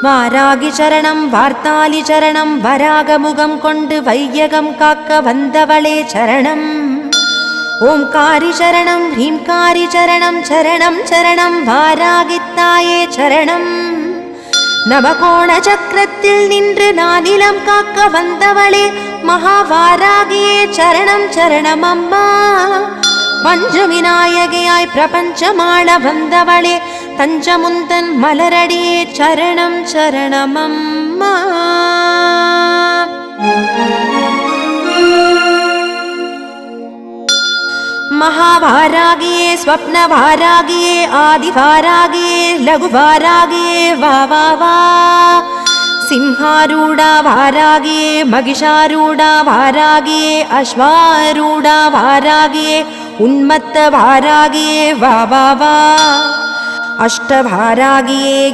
வாராகி சரணம் வார்த்தாலி சரணம் வராகமுகம் கொண்டு வையகம் காக்க வந்தவளே சரணம். ஓம்காரி சரணம் ஹ்ரீம்காரி சரணம் சரணம் சரணம் வாராகித்தாயே சரணம். நவகோண சக்கரத்தில் நின்று நானிலம் காக்க வந்தவளே மகாவாராகியே சரணம் சரணம் அம்மா. பஞ்சவிநாயகியாய் பிரபஞ்சமாள வந்தவளே தஞ்சமுந்தன் மலரடியே சரணம் சரணம் அம்மா. महावारागिये स्वप्नवारागिये आदिवारागिये लघुवारागिये वा वा वा. सिंहारूढा वारागिये महिषारूढा वारागिये अश्वारूढा वारागिये उन्मत्त वारागिये वा वा वा. अष्टवारागिये